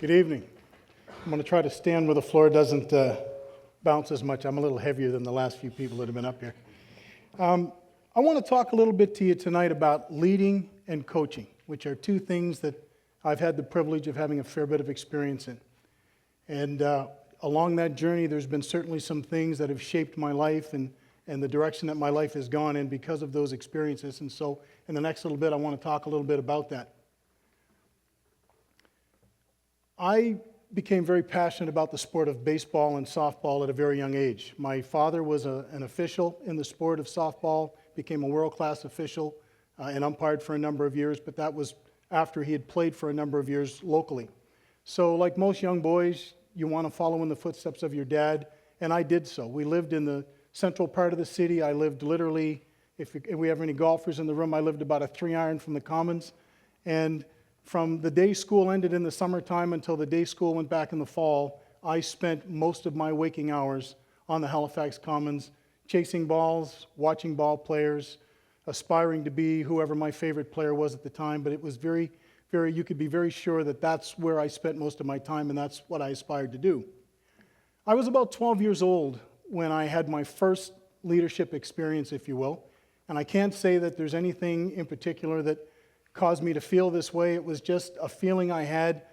Good evening. I'm going to try to stand where the floor doesn't bounce as much. I'm a little heavier than the last few people that have been up here. I want to talk a little bit to you tonight about leading and coaching, which are two things that I've had the privilege of having a fair bit of experience in. And along that journey, there's been certainly some things that have shaped my life and the direction that my life has gone in because of those experiences. And so in the next little bit, I want to talk a little bit about that. I became very passionate about the sport of baseball and softball at a very young age. My father was an official in the sport of softball, became a world-class official and umpired for a number of years, but that was after he had played for a number of years locally. So like most young boys, you want to follow in the footsteps of your dad, and I did so. We lived in the central part of the city. I lived literally, if we have any golfers in the room, I lived about a 3-iron from the Commons, and from the day school ended in the summertime until the day school went back in the fall, I spent most of my waking hours on the Halifax Commons, chasing balls, watching ball players, aspiring to be whoever my favorite player was at the time, but it was you could be very sure that that's where I spent most of my time, and that's what I aspired to do. I was about 12 years old when I had my first leadership experience, if you will, and I can't say that there's anything in particular that caused me to feel this way. It was just a feeling I had.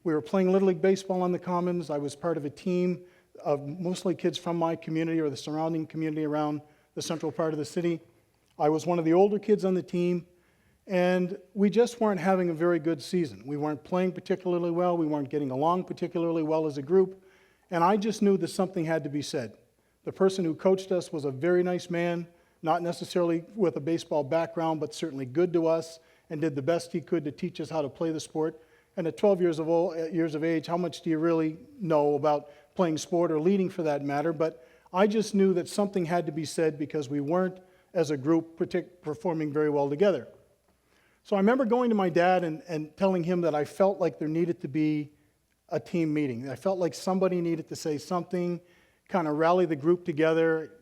We were playing Little League Baseball on the Commons. I was part of a team of mostly kids from my community or the surrounding community around the central part of the city. I was one of the older kids on the team, and we just weren't having a very good season. We weren't playing particularly well. We weren't getting along particularly well as a group, and I just knew that something had to be said. The person who coached us was a very nice man, not necessarily with a baseball background, but certainly good to us, and did the best he could to teach us how to play the sport. And at 12 years of age, how much do you really know about playing sport or leading for that matter? But I just knew that something had to be said because we weren't, as a group, performing very well together. So I remember going to my dad and telling him that I felt like there needed to be a team meeting. I felt like somebody needed to say something, kind of rally the group together,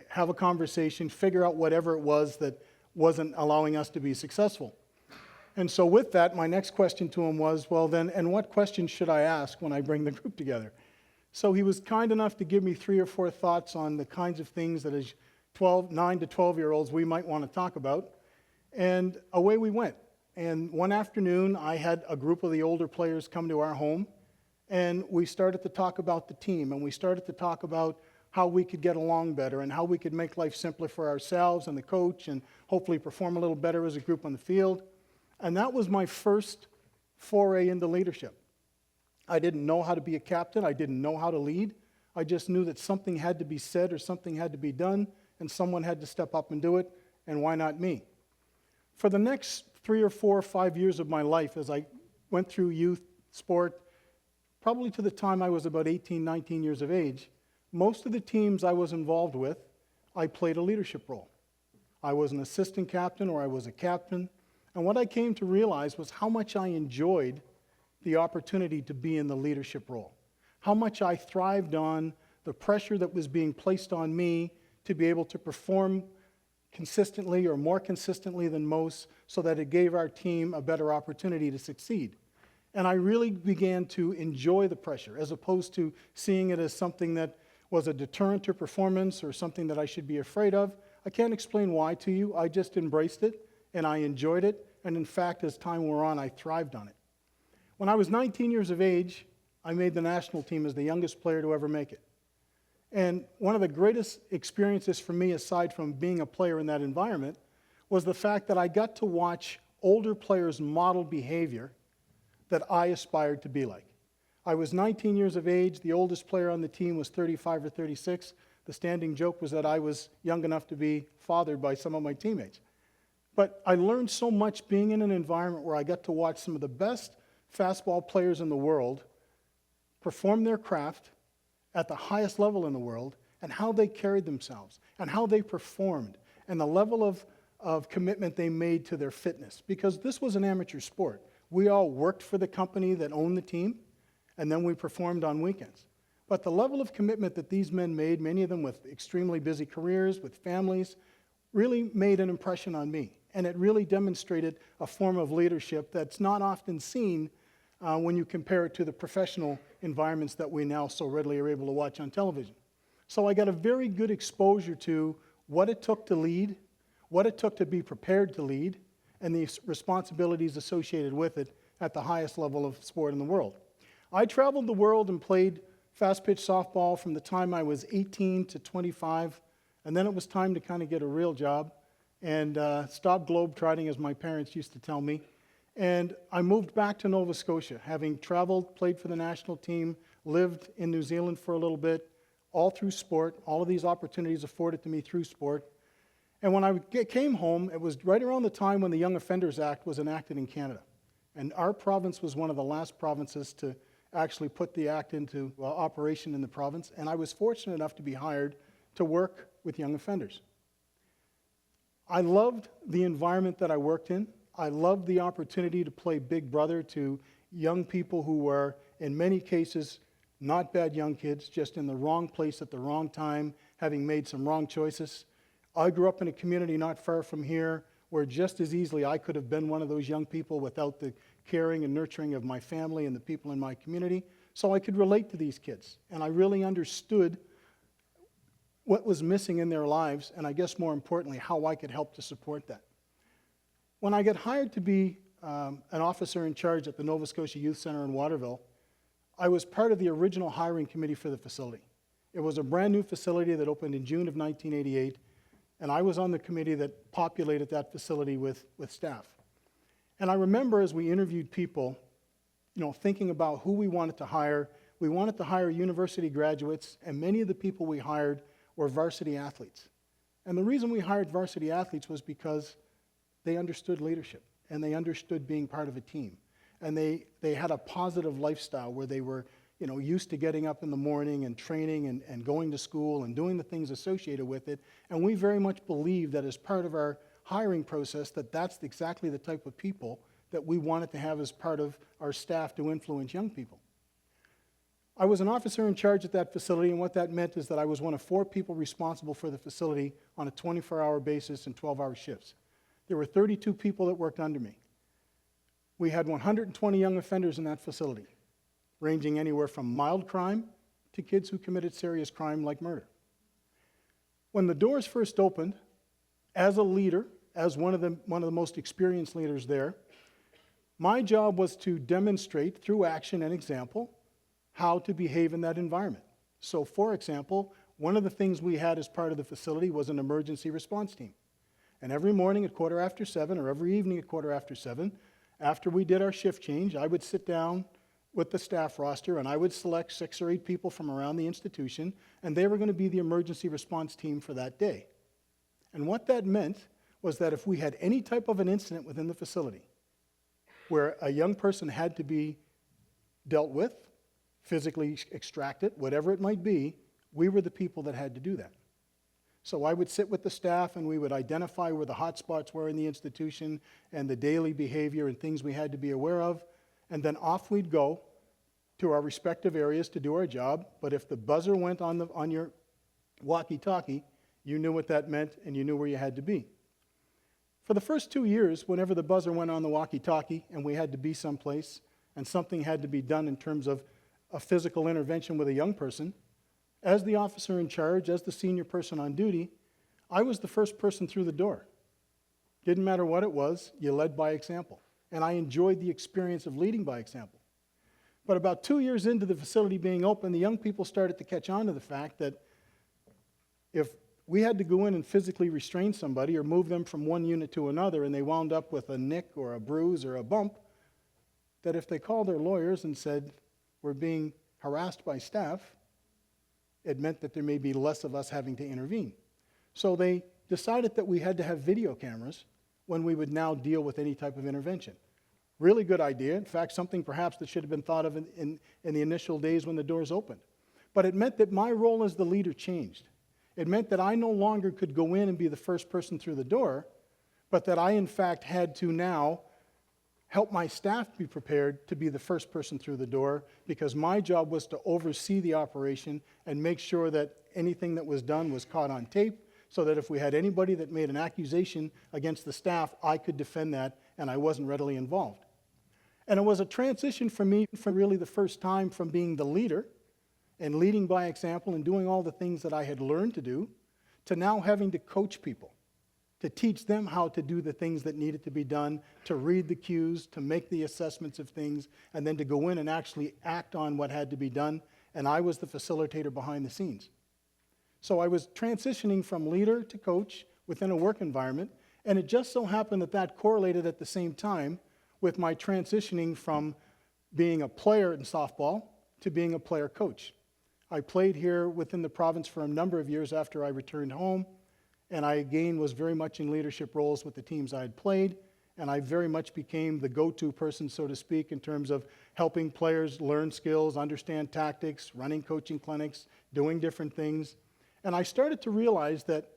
have a conversation, figure out whatever it was that wasn't allowing us to be successful. And so with that, my next question to him was, well then, and what questions should I ask when I bring the group together? So he was kind enough to give me 3 or 4 thoughts on the kinds of things that as 9 to 12-year-olds we might want to talk about. And away we went. And one afternoon, I had a group of the older players come to our home, and we started to talk about the team, and we started to talk about how we could get along better and how we could make life simpler for ourselves and the coach and hopefully perform a little better as a group on the field. And that was my first foray into leadership. I didn't know how to be a captain. I didn't know how to lead. I just knew that something had to be said or something had to be done, and someone had to step up and do it, and why not me? For the next 3 or 4 or 5 years of my life, as I went through youth sport, probably to the time I was about 18, 19 years of age, most of the teams I was involved with, I played a leadership role. I was an assistant captain or I was a captain. And what I came to realize was how much I enjoyed the opportunity to be in the leadership role, how much I thrived on the pressure that was being placed on me to be able to perform consistently or more consistently than most so that it gave our team a better opportunity to succeed. And I really began to enjoy the pressure as opposed to seeing it as something that was a deterrent to performance or something that I should be afraid of. I can't explain why to you. I just embraced it. And I enjoyed it, and in fact, as time wore on, I thrived on it. When I was 19 years of age, I made the national team as the youngest player to ever make it. And one of the greatest experiences for me, aside from being a player in that environment, was the fact that I got to watch older players model behavior that I aspired to be like. I was 19 years of age. The oldest player on the team was 35 or 36. The standing joke was that I was young enough to be fathered by some of my teammates. But I learned so much being in an environment where I got to watch some of the best fastball players in the world perform their craft at the highest level in the world, and how they carried themselves, and how they performed, and the level of commitment they made to their fitness. Because this was an amateur sport. We all worked for the company that owned the team, and then we performed on weekends. But the level of commitment that these men made, many of them with extremely busy careers, with families, really made an impression on me. And it really demonstrated a form of leadership that's not often seen when you compare it to the professional environments that we now so readily are able to watch on television. So I got a very good exposure to what it took to lead, what it took to be prepared to lead, and the responsibilities associated with it at the highest level of sport in the world. I traveled the world and played fast-pitch softball from the time I was 18 to 25, and then it was time to kind of get a real job and stop globe-trotting, as my parents used to tell me. And I moved back to Nova Scotia, having traveled, played for the national team, lived in New Zealand for a little bit, all through sport. All of these opportunities afforded to me through sport. And when I came home, it was right around the time when the Young Offenders Act was enacted in Canada. And our province was one of the last provinces to actually put the act into operation in the province. And I was fortunate enough to be hired to work with young offenders. I loved the environment that I worked in. I loved the opportunity to play big brother to young people who were, in many cases, not bad young kids, just in the wrong place at the wrong time, having made some wrong choices. I grew up in a community not far from here where just as easily I could have been one of those young people without the caring and nurturing of my family and the people in my community. So I could relate to these kids, and I really understood what was missing in their lives, and I guess more importantly, how I could help to support that. When I got hired to be an officer in charge at the Nova Scotia Youth Centre in Waterville, I was part of the original hiring committee for the facility. It was a brand new facility that opened in June of 1988, and I was on the committee that populated that facility with staff. And I remember as we interviewed people, thinking about who we wanted to hire. We wanted to hire university graduates, and many of the people we hired were varsity athletes. And the reason we hired varsity athletes was because they understood leadership, and they understood being part of a team. And they had a positive lifestyle where they were used to getting up in the morning and training and going to school and doing the things associated with it. And we very much believe that as part of our hiring process, that's exactly the type of people that we wanted to have as part of our staff to influence young people. I was an officer in charge at that facility, and what that meant is that I was one of 4 people responsible for the facility on a 24-hour basis and 12-hour shifts. There were 32 people that worked under me. We had 120 young offenders in that facility, ranging anywhere from mild crime to kids who committed serious crime like murder. When the doors first opened, as a leader, as one of the most experienced leaders there, my job was to demonstrate through action and example how to behave in that environment. So, for example, one of the things we had as part of the facility was an emergency response team. And every morning at 7:15 or every evening at 7:15, after we did our shift change, I would sit down with the staff roster and I would select 6 or 8 people from around the institution, and they were going to be the emergency response team for that day. And what that meant was that if we had any type of an incident within the facility where a young person had to be dealt with, physically extracted, whatever it might be, we were the people that had to do that. So I would sit with the staff and we would identify where the hot spots were in the institution and the daily behavior and things we had to be aware of, and then off we'd go to our respective areas to do our job. But if the buzzer went on your walkie-talkie, you knew what that meant and you knew where you had to be. For the first 2 years, whenever the buzzer went on the walkie-talkie and we had to be someplace and something had to be done in terms of a physical intervention with a young person, as the officer in charge, as the senior person on duty, I was the first person through the door. Didn't matter what it was, you led by example. And I enjoyed the experience of leading by example. But about 2 years into the facility being open, the young people started to catch on to the fact that if we had to go in and physically restrain somebody or move them from one unit to another and they wound up with a nick or a bruise or a bump, that if they called their lawyers and said, "We're being harassed by staff," it meant that there may be less of us having to intervene. So they decided that we had to have video cameras when we would now deal with any type of intervention. Really good idea. In fact, something perhaps that should have been thought of in the initial days when the doors opened. But it meant that my role as the leader changed. It meant that I no longer could go in and be the first person through the door, but that I, in fact, had to now help my staff be prepared to be the first person through the door, because my job was to oversee the operation and make sure that anything that was done was caught on tape, so that if we had anybody that made an accusation against the staff, I could defend that and I wasn't readily involved. And it was a transition for me for really the first time from being the leader and leading by example and doing all the things that I had learned to do, to now having to coach people, to teach them how to do the things that needed to be done, to read the cues, to make the assessments of things, and then to go in and actually act on what had to be done. And I was the facilitator behind the scenes. So I was transitioning from leader to coach within a work environment, and it just so happened that that correlated at the same time with my transitioning from being a player in softball to being a player coach. I played here within the province for a number of years after I returned home, and I again was very much in leadership roles with the teams I had played, and I very much became the go-to person, so to speak, in terms of helping players learn skills, understand tactics, running coaching clinics, doing different things. And I started to realize that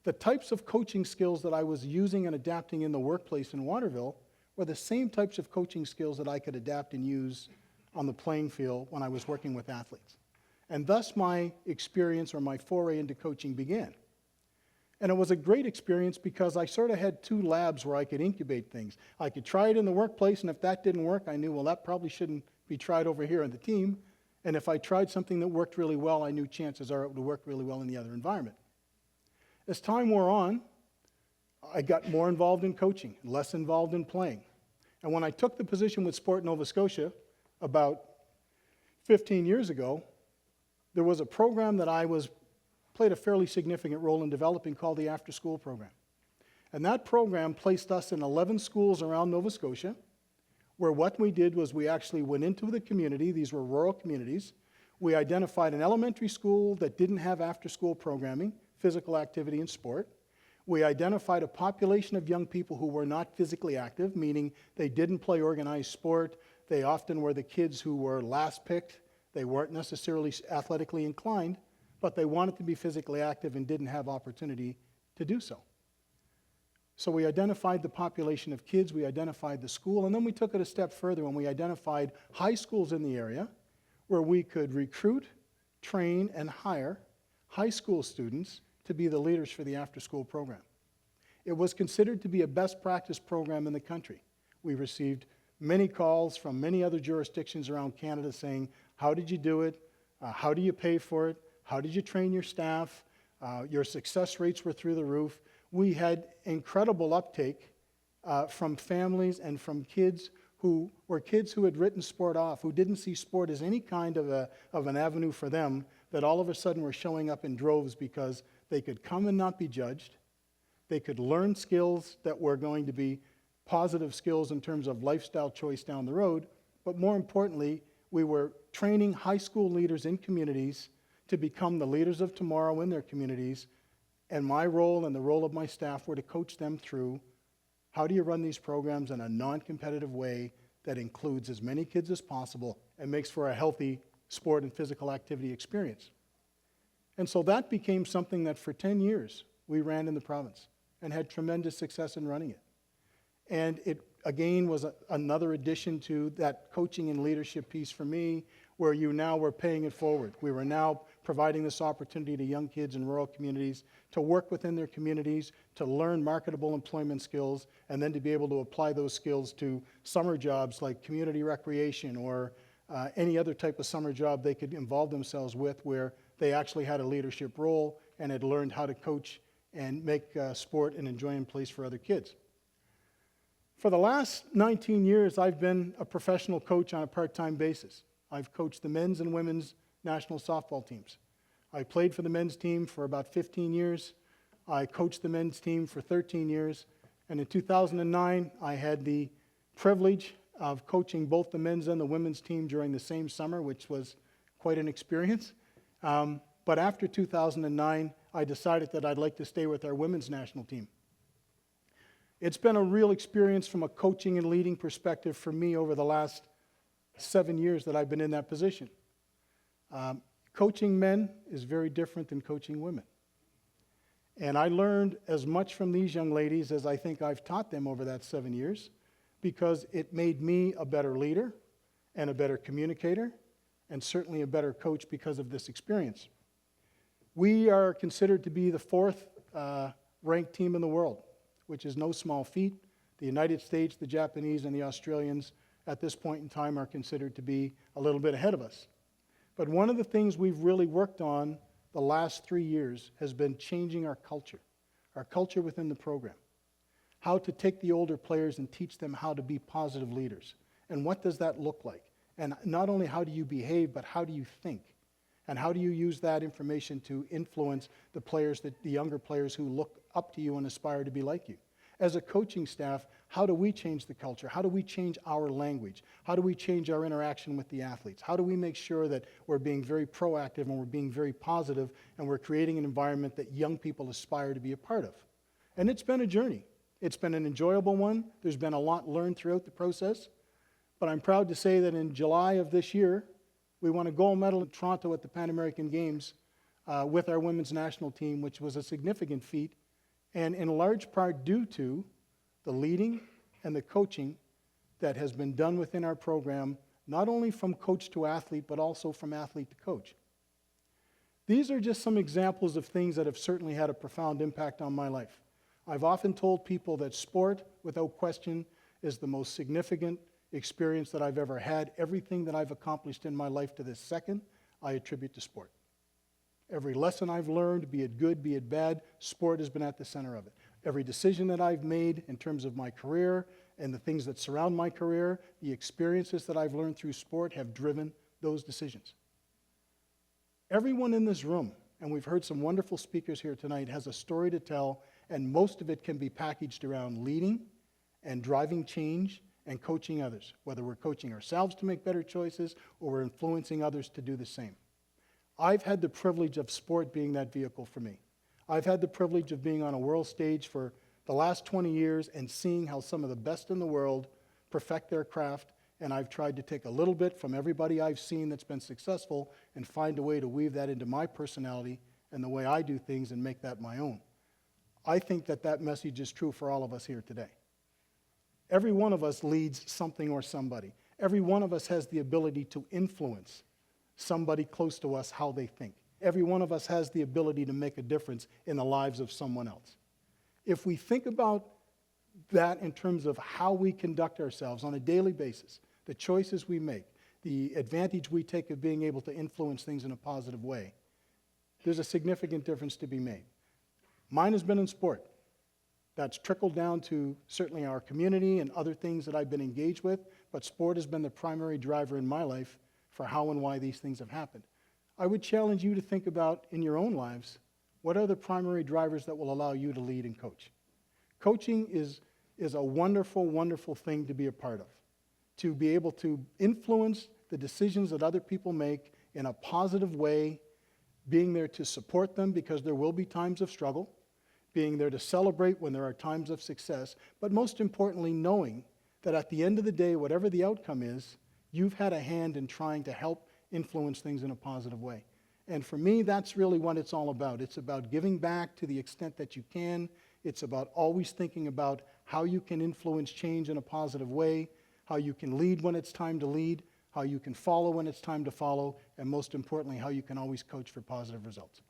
the types of coaching skills that I was using and adapting in the workplace in Waterville were the same types of coaching skills that I could adapt and use on the playing field when I was working with athletes. And thus my experience or my foray into coaching began. And it was a great experience because I sort of had two labs where I could incubate things. I could try it in the workplace, and if that didn't work, I knew, well, that probably shouldn't be tried over here on the team. And if I tried something that worked really well, I knew chances are it would work really well in the other environment. As time wore on, I got more involved in coaching, less involved in playing. And when I took the position with Sport Nova Scotia about 15 years ago, there was a program that I played a fairly significant role in developing called the After School Program. And that program placed us in 11 schools around Nova Scotia, where what we did was we actually went into the community. These were rural communities. We identified an elementary school that didn't have after-school programming, physical activity, and sport. We identified a population of young people who were not physically active, meaning they didn't play organized sport. They often were the kids who were last picked. They weren't necessarily athletically inclined, but they wanted to be physically active and didn't have opportunity to do so. So we identified the population of kids, we identified the school, and then we took it a step further when we identified high schools in the area where we could recruit, train, and hire high school students to be the leaders for the after-school program. It was considered to be a best practice program in the country. We received many calls from many other jurisdictions around Canada saying, how did you do it? How do you pay for it? How did you train your staff? Your success rates were through the roof. We had incredible uptake from families and from kids who had written sport off, who didn't see sport as any kind of an avenue for them, that all of a sudden were showing up in droves because they could come and not be judged. They could learn skills that were going to be positive skills in terms of lifestyle choice down the road. But more importantly, we were training high school leaders in communities to become the leaders of tomorrow in their communities. And my role and the role of my staff were to coach them through how do you run these programs in a non-competitive way that includes as many kids as possible and makes for a healthy sport and physical activity experience. And so that became something that for 10 years we ran in the province and had tremendous success in running it. And it, again, was another addition to that coaching and leadership piece for me, where you now were paying it forward. We were now providing this opportunity to young kids in rural communities to work within their communities, to learn marketable employment skills, and then to be able to apply those skills to summer jobs like community recreation or any other type of summer job they could involve themselves with, where they actually had a leadership role and had learned how to coach and make sport an enjoying place for other kids. For the last 19 years, I've been a professional coach on a part-time basis. I've coached the men's and women's national softball teams. I played for the men's team for about 15 years. I coached the men's team for 13 years. And in 2009, I had the privilege of coaching both the men's and the women's team during the same summer, which was quite an experience. But after 2009, I decided that I'd like to stay with our women's national team. It's been a real experience from a coaching and leading perspective for me over the last 7 years that I've been in that position. Coaching men is very different than coaching women. And I learned as much from these young ladies as I think I've taught them over that 7 years, because it made me a better leader and a better communicator, and certainly a better coach because of this experience. We are considered to be the fourth ranked team in the world, which is no small feat. The United States, the Japanese, and the Australians at this point in time are considered to be a little bit ahead of us. But one of the things we've really worked on the last 3 years has been changing our culture within the program. How to take the older players and teach them how to be positive leaders. And what does that look like? And not only how do you behave, but how do you think? And how do you use that information to influence the players, the younger players who look up to you and aspire to be like you? As a coaching staff, how do we change the culture? How do we change our language? How do we change our interaction with the athletes? How do we make sure that we're being very proactive and we're being very positive and we're creating an environment that young people aspire to be a part of? And it's been a journey. It's been an enjoyable one. There's been a lot learned throughout the process. But I'm proud to say that in July of this year, we won a gold medal in Toronto at the Pan American Games with our women's national team, which was a significant feat, and in large part due to the leading and the coaching that has been done within our program, not only from coach to athlete, but also from athlete to coach. These are just some examples of things that have certainly had a profound impact on my life. I've often told people that sport, without question, is the most significant experience that I've ever had. Everything that I've accomplished in my life to this second, I attribute to sport. Every lesson I've learned, be it good, be it bad, sport has been at the center of it. Every decision that I've made in terms of my career and the things that surround my career, the experiences that I've learned through sport have driven those decisions. Everyone in this room, and we've heard some wonderful speakers here tonight, has a story to tell, and most of it can be packaged around leading and driving change and coaching others, whether we're coaching ourselves to make better choices or we're influencing others to do the same. I've had the privilege of sport being that vehicle for me. I've had the privilege of being on a world stage for the last 20 years and seeing how some of the best in the world perfect their craft, and I've tried to take a little bit from everybody I've seen that's been successful and find a way to weave that into my personality and the way I do things and make that my own. I think that that message is true for all of us here today. Every one of us leads something or somebody. Every one of us has the ability to influence somebody close to us how they think. Every one of us has the ability to make a difference in the lives of someone else. If we think about that in terms of how we conduct ourselves on a daily basis, the choices we make, the advantage we take of being able to influence things in a positive way, there's a significant difference to be made. Mine has been in sport. That's trickled down to certainly our community and other things that I've been engaged with, but sport has been the primary driver in my life for how and why these things have happened. I would challenge you to think about in your own lives, what are the primary drivers that will allow you to lead and coach? Coaching is a wonderful, wonderful thing to be a part of, to be able to influence the decisions that other people make in a positive way, being there to support them because there will be times of struggle, being there to celebrate when there are times of success, but most importantly, knowing that at the end of the day, whatever the outcome is, you've had a hand in trying to help influence things in a positive way. And for me, that's really what it's all about. It's about giving back to the extent that you can. It's about always thinking about how you can influence change in a positive way, how you can lead when it's time to lead, how you can follow when it's time to follow, and most importantly, how you can always coach for positive results.